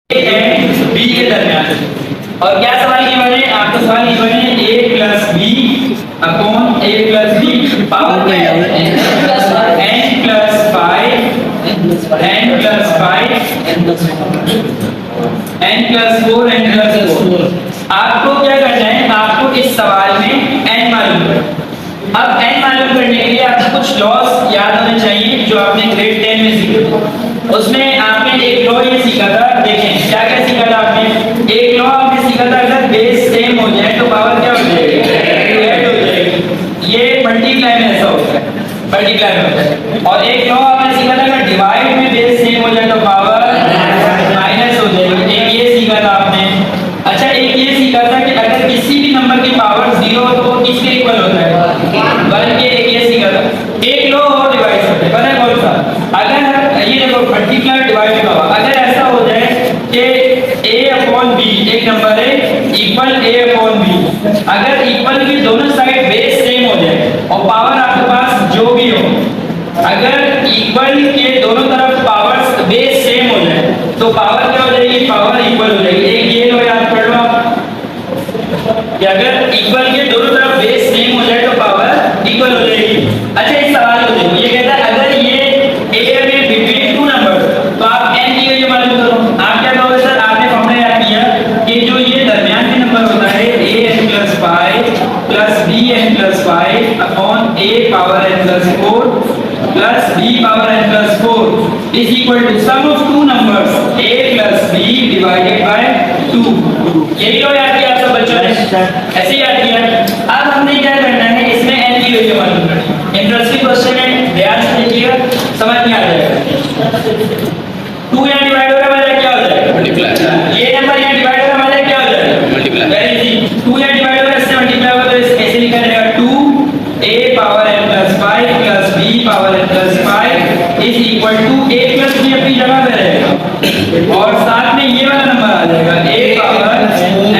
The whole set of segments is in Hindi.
एंड बी के दरमियान। और क्या सवाल की बने, आपको सवाल की बने a plus B upon a plus B power क्या है n plus 5 n plus 4 n plus 4 n plus 4। आपको क्या करना है, आपको इस सवाल में n मालूम करना। अब n मालूम करने के लिए आपको कुछ लॉस याद होने चाहिए जो आपने ग्रेड 10 में सीखे। उसमें आपने एक लॉ ये सीखा था, देखें क्या क्या सीखा था आपने। एक लॉ आपने सीखा था, अगर बेस सेम हो जाए तो पावर क्या हो जाएगी, ऐड हो जाएगी। ये मल्टीप्लाई में ऐसा होता है, मल्टीप्लाई में होता है। और एक लॉ आपने सीखा था, अगर डिवाइड में बेस सेम हो जाए तो पावर माइनस हो जाएगी। एक ये सीखा था आपने। अच्छा, एक ये सीखा था कि अगर किसी भी नंबर की पावर 0 हो तो वो किसके इक्वल होता है, 1 के। एक ये सीखा था। एक लॉ और डिवाइड होता है, पता है कौन सा। अगर ये देखो मल्टीप्लाई डिवाइड का, अगर ऐसा हो जाए कि a अपॉन b एक नंबर है इक्वल a अपॉन b, अगर इक्वल की दोनों साइड बेस सेम हो जाए और पावर आपके पास जो भी हो, अगर इक्वल के दोनों तरफ पावर्स बेस सेम हो जाए तो पावर क्या हो जाएगी, पावर इक्वल हो जाएगी। एक ये लो याद कर लो आप कि अगर इक्वल के दोनों तरफ बेस सेम हो जाए तो पावर इक्वल हो जाएगी। अच्छा, इस सवाल को देखो, ये कहता है अगर ये a में बिटवीन टू नंबर तो आप n की वैल्यू मालूम करो। आप क्या कहोगे सर, आपने फॉर्मूला याद किया कि जो ये दरमियान में नंबर होता है an plus 5 plus bn plus 5 upon a power n plus 4 plus b power n plus 4 is equal to sum of two numbers a plus b divided by 2। यही तो याद किया आप सब बच्चों ने, ऐसे याद किया। अब हमने क्या करना है, इसमें n की वैल्यू मालूम करनी है। इंटरेस्टिंग क्वेश्चन है, ध्यान से देखिएगा, समझ में आ जाएगा। 2 यहाँ डिवाइड हो रहा है, हमारा क्या हो जाएगा, मल्टीप्लाई। ये नंबर यहाँ डिवाइड हो रहा है, हमारा क्या हो जाएगा, मल्टीप्लाई। Very easy. 2 यहाँ डिवाइड हो रहा है, इससे मल्टीप्लाई होगा तो ऐसे लिखा जाएगा 2a power n plus 5 plus b power n plus 5 is equal to a plus b अपनी जगह पे रहेगा और साथ में ये वाला नंबर आ जाएगा a power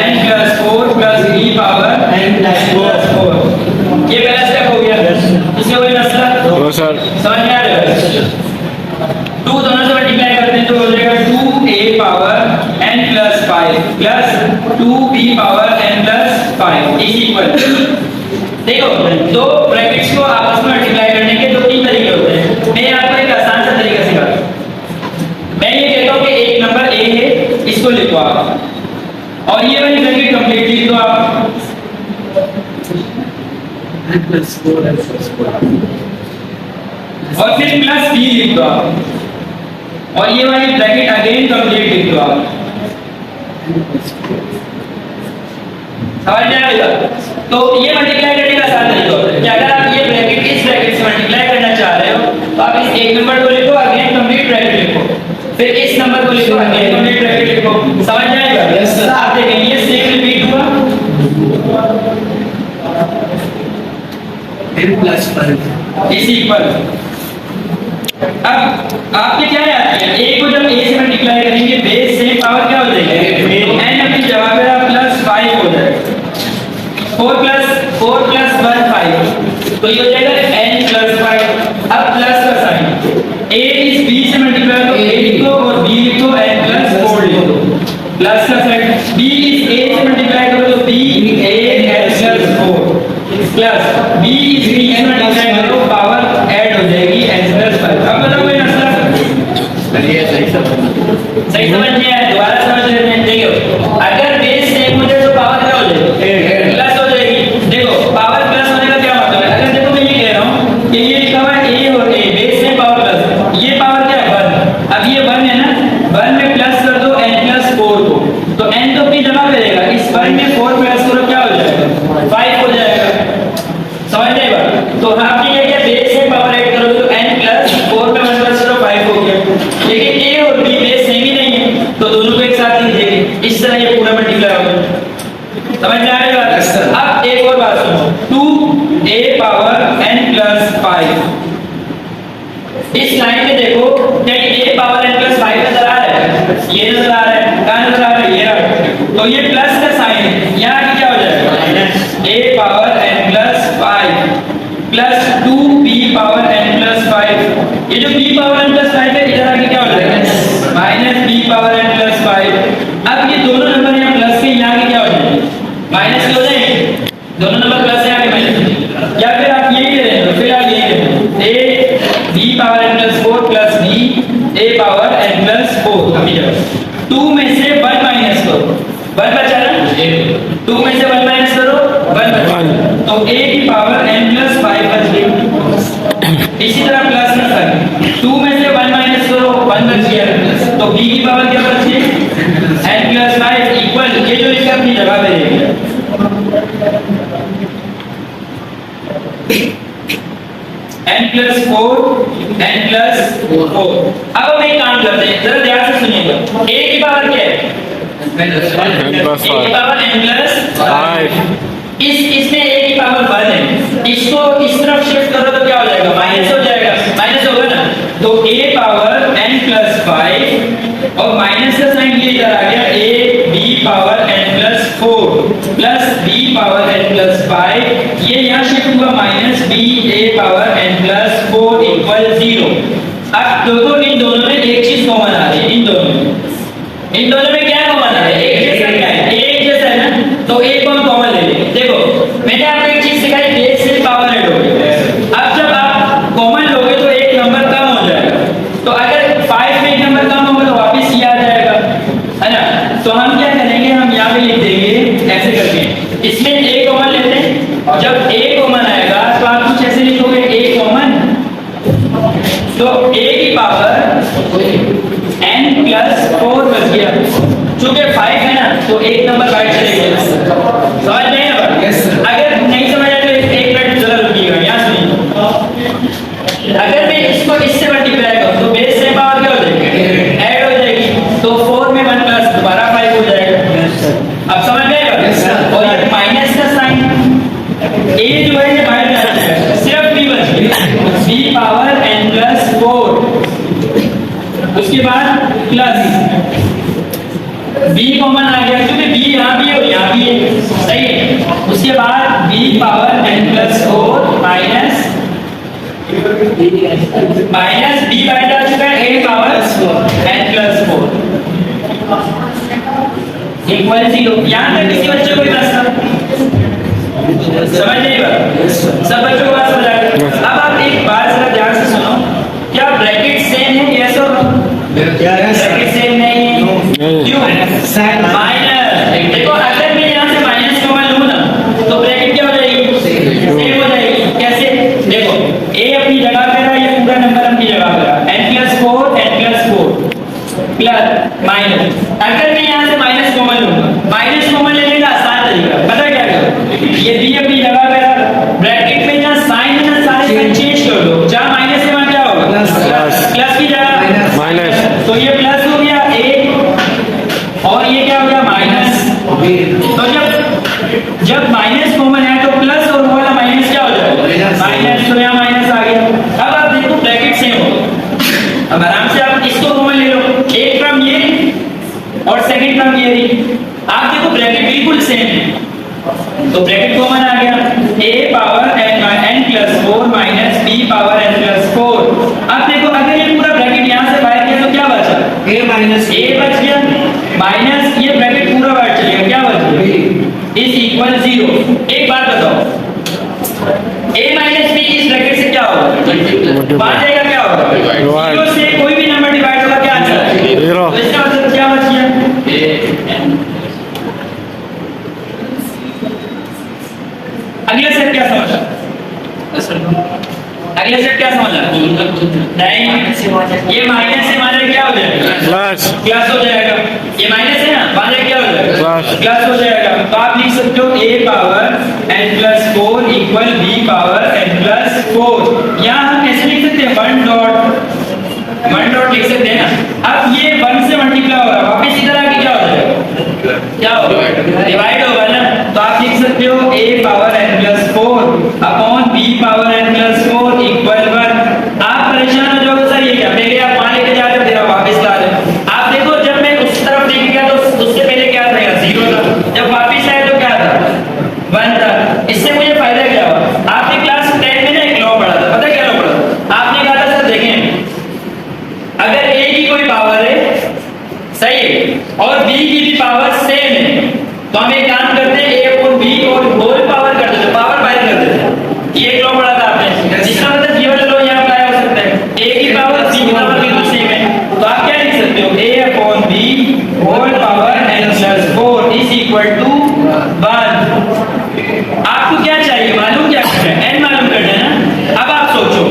n plus 4 plus b power n plus 4। ये पहला स्टेप हो गया, इसमें कोई मसला सर समझ में आ रहा है। 2 दोनों से मल्टीप्लाई करते हैं तो हो जाएगा 2a power n plus 5 plus 2b power n plus 5 is equal. देखो, दो ब्रैकेट्स को आपस में मल्टीप्लाई करने के 2-3 तरीके होते हैं। मैं आपको एक आसान सा तरीका सिखाता हूं। मैं ये कहता हूं कि एक नंबर a है, इसको लिखो आप और ये वाली ब्रैकेट कंप्लीट लिख दो आप और फिर प्लस b लिख दो आप और ये वाली ब्रैकेट अगेन कंप्लीट लिख दो आप। समझ में आएगा? तो ये मल्टीप्लाई करने का आसान तरीका होता है कि अगर आप ये ब्रैकेट इस ब्रैकेट से मल्टीप्लाई करना चाह रहे हो तो आप इस एक नंबर को लिखो, अगेन कंप्लीट ब्रैकेट लिखो, फिर इस नंबर को लिखो, अगेन कंप्लीट ब्रैकेट लिखो। समझ में आएगा? Yes sir. आप देखें ये सेम रिपीट हुआ n प्लस 5 इज इक्वल। अब आपने क्या याद किया, a को जब a से मल्टीप्लाई करेंगे बेस से पावर क्या हो जाएगी, n अपनी जगह पे प्लस 5 हो जाएगा। 4 प्लस 1 5 तो ये हो जाएगा n प्लस 5। अब प्लस का साइन, a इस b से मल्टीप्लाई तो a लिखो और b लिखो, n प्लस 4 लिखो। प्लस का साइन, b इस a से मल्टीप्लाई करो तो b a n plus 4 plus b इस b से मल्टीप्लाई करो पावर ऐड हो जाएगी n प्लस 5। अब बताओ कोई मसला, सही समझ में आया? दोबारा समझ लेते हैं। देखो, अगर बेस सेम हो जाए तो पावर क्या हो जाएगी, प्लस हो जाएगी। देखो, पावर प्लस होने का क्या मतलब है, अगर देखो मैं ये कह रहा हूं कि ये लिखा हुआ है a और a बेस में पावर प्लस, ये पावर क्या है 1। अब ये 1 है ना, 1 में प्लस कर दो n प्लस 4 को तो n तो अपनी जगह पे रहेगा, इस 1 में 4 प्लस करो क्या हो जाएगा, 5 हो जाएगा। समझ में आएगा? तो आपने क्या किया, बेस में पावर ऐड करोगे तो n प्लस 4 में 1 प्लस करो 5 हो गया। लेकिन a और b बेस सेम ही नहीं है तो दोनों को एक साथ लिख देंगे, इस तरह ये पूरा मल्टीप्लाई होगा। समझ में आएगा? अब एक और बात सुनो, 2a पावर n प्लस 5 इस लाइन में देखो क्या a पावर n प्लस 5 नजर आ रहा है, ये नजर आ रहा है, कहां नजर आ रहा है, ये रहा। तो ये प्लस का साइन है, यहाँ क्या हो जाएगा, a power n plus 5 plus 2b power n plus 5। ये जो b पावर n प्लस 5 है इधर आके क्या हो जाएगा, minus b power n plus 5 अब ये दोनों नंबर यहाँ प्लस के यहाँ के क्या हो जाएंगे, माइनस के हो जाएंगे। दोनों नंबर प्लस है, यहाँ के माइनस। या फिर आप यही ले रहे हो, फिर आप यही ले रहे हो, a b power n plus 4 plus b a power n plus 4। अभी जब 2 में से 1 माइनस करो, 1 बचा ना, 2 में से 1 माइनस करो, 1 बचा, तो a की पावर n प्लस 5 बच गई। इसी तरह प्लस में कर 2 में से 1 माइनस करो, 1 बच गया, तो b की पावर क्या बच गई, n प्लस 5 इक्वल, ये जो इसका अपनी जगह पे रहेगा n प्लस 4 n प्लस 4। अब हम एक काम करते हैं, जरा ध्यान से सुनिएगा। a की पावर क्या है, a की पावर n प्लस 5। इसमें a की पावर 1 है, इसको इस तरफ शिफ्ट करो तो क्या हो जाएगा, माइनस हो जाएगा, माइनस होगा ना। तो a पावर n प्लस 5 और माइनस का साइन ये इधर आ गया, a b power n plus 4 plus b power n plus 5, ये यहाँ शिफ्ट हुआ minus b a power n plus 4 equal 0। अब देखो इन दोनों में एक चीज कॉमन आ रही है, इन दोनों में क्या कॉमन आ रहा है, एक जैसा क्या है, एक जैसा है ना, तो एक को हम कॉमन ले लेंगे। देखो मैंने आपको एक चीज सिखाई, बेस से पावर ऐड होगी। अब जब आप कॉमन लोगे तो एक नंबर कम हो जाएगा, तो अगर 5 में एक नंबर कम होगा तो वापस ये आ जाएगा, है ना। तो हम क्या करेंगे, हम यहाँ पे लिख देंगे ऐसे करके, इसमें a कॉमन लेते हैं। जब a कॉमन आएगा तो आप कुछ ऐसे लिखोगे, a कॉमन, तो a की पावर n प्लस 4 बच गया। चूंकि 5 है ना तो एक नंबर बाइट चलेगा, समझ नहीं ना बात। अगर नहीं समझ आए तो एक मिनट जरा रुकिएगा, यहाँ सुनिए। अगर मैं इसको इससे मल्टीप्लाई करूं तो बेस से पावर क्या हो जाएगी, ऐड हो जाएगी, तो 4 में 1 प्लस दोबारा 5 हो जाएगा। अब समझ गए बात। और ये माइनस का साइन, a जो है ये बाहर जा जाएगा, सिर्फ b बच गया, b पावर n प्लस 4, उसके बाद प्लस b कॉमन आ गया, क्योंकि b यहाँ भी है और यहाँ भी है, सही है। उसके बाद b power n plus 4 minus b बाहर आ चुका है, a power n plus 4 equal 0। यहाँ तक किसी बच्चे को प्रश्न समझ नहीं बात, सब बच्चों को बात समझ आ गई। अब आप एक बात जरा ध्यान से सुनो, क्या ब्रैकेट सेम है, यस और नो? ब्रैकेट सेम नहीं है, क्यों, माइनस। देखो अगर मैं यहाँ से माइनस कॉमन लूँ ना तो ब्रैकेट क्या हो जाएगी, सेम हो जाएगी। कैसे, देखो a अपनी जगह पे रहा, ये पूरा नंबर अपनी जगह पे रहा, n प्लस 4 प्लस माइनस। अगर मैं यहाँ से माइनस कॉमन लूंगा, माइनस कॉमन लेने का आसान तरीका पता क्या करो, ये b अपनी जगह पे रहा, ब्रैकेट में जहाँ साइन है ना सारे चेंज कर दो, जहाँ माइनस है वहाँ क्या होगा, प्लस की जगह माइनस, तो ये प्लस हो गया a और ये क्या हो गया माइनस। तो जब माइनस कॉमन है तो प्लस और वो वाला माइनस क्या हो जाएगा, माइनस, तो यहाँ माइनस आ गया। अब आप देखो ब्रैकेट सेम हो, अब आराम से आप इसको कॉमन ले लो, एक टर्म ये और सेकंड टर्म ये रही, आप देखो ब्रैकेट बिल्कुल सेम है, तो ब्रैकेट कॉमन आ गया, a power n plus 4 minus b power n plus 4। अब देखो अगर ये पूरा ब्रैकेट यहाँ से बाहर गया तो क्या बचा, a माइनस a बच गया, माइनस ये ब्रैकेट पूरा बाहर चलेगा, क्या बच गया, इज इक्वल 0। एक बात बताओ, a माइनस b इस ब्रैकेट से क्या होगा, बाहर जाएगा, क्या होगा, 0 से कोई भी नंबर डिवाइड होगा क्या आंसर है, 0। तो इसका मतलब क्या बच गया, अगले सेट क्या समझा, अगले सेट क्या समझा, नहीं, ये माइनस से माने क्या हो जाएगा, प्लस, प्लस हो जाएगा, ये माइनस है ना, माने क्या हो जाएगा, प्लस, प्लस हो जाएगा। तो आप लिख सकते हो a power n plus 4 equal b power n plus 4। यहाँ हम कैसे लिख सकते हैं, 1 डॉट लिख सकते हैं ना। अब ये 1 से मल्टीप्लाई हो रहा है, वापस इधर आके क्या हो जाएगा, क्या होगा, डिवाइड होगा ना, तो आप लिख सकते हो a power n plus 4 upon b power n plus 4 equal 1। आप परेशान हो जाओगे, सर ये क्या, पहले आप वहां लेके जा रहे हो, फिर आप वापस ला रहे हो। आप देखो जब मैं उस तरफ लेके गया तो उससे पहले क्या था, 0 था, जब वापस आए तो क्या था, 1 था। इससे मुझे फायदा क्या हुआ, आपने क्लास 10 में ना एक लॉ पढ़ा था, पता क्या लॉ पढ़ा था, आपने कहा था सर देखें अगर a की कोई पावर है, सही है, और और b की भी पावर सेम है, तो हम एक काम करते हैं a अपॉन b और होल पावर कर देते हैं, पावर बाय कर देते हैं। ये एक लॉ पढ़ा था आपने, इसका मतलब ये वाला लॉ यहाँ अप्लाई हो सकता है, a की पावर b की पावर बिल्कुल सेम है, तो आप क्या लिख सकते हो a upon b whole power n plus 4 is equal to 1। आपको क्या चाहिए मालूम, क्या करना है, n मालूम करना है ना। अब आप सोचो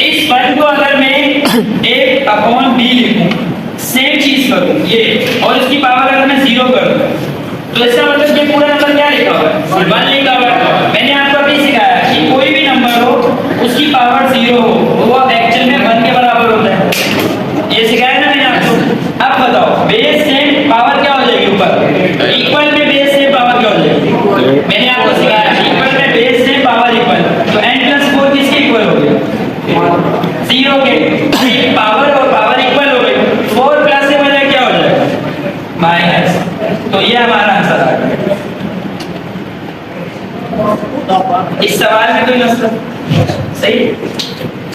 इस वन को अगर मैं एक अपॉन बी लिखूं, सेम चीज करूं ये, और इसकी पावर अगर मैं 0 कर दूं, तो इसका मतलब ये पूरा नंबर क्या लिखा हुआ है, 1 लिखा हुआ है। मैंने आपको अभी सिखाया कि कोई भी नंबर हो उसकी पावर 0 हो तो वो एक्चुअल में 1 के बराबर होता है, ये सिखाया ना मैंने आपको। अब बताओ बेस सेम पावर क्या हो जाएगी ऊपर, इक्वल में बेस सेम पावर क्या हो जाएगी, मैंने आपको सिखाया इक्वल में बेस सेम पावर इक्वल, तो n प्लस 4 किसके इक्वल हो गया, 0 के। पावर और पावर इक्वल हो गई, 4 प्लस से बजाय क्या हो जाएगा माइनस, तो ये हमारा आंसर आ गया। इस सवाल में कोई मसला सही।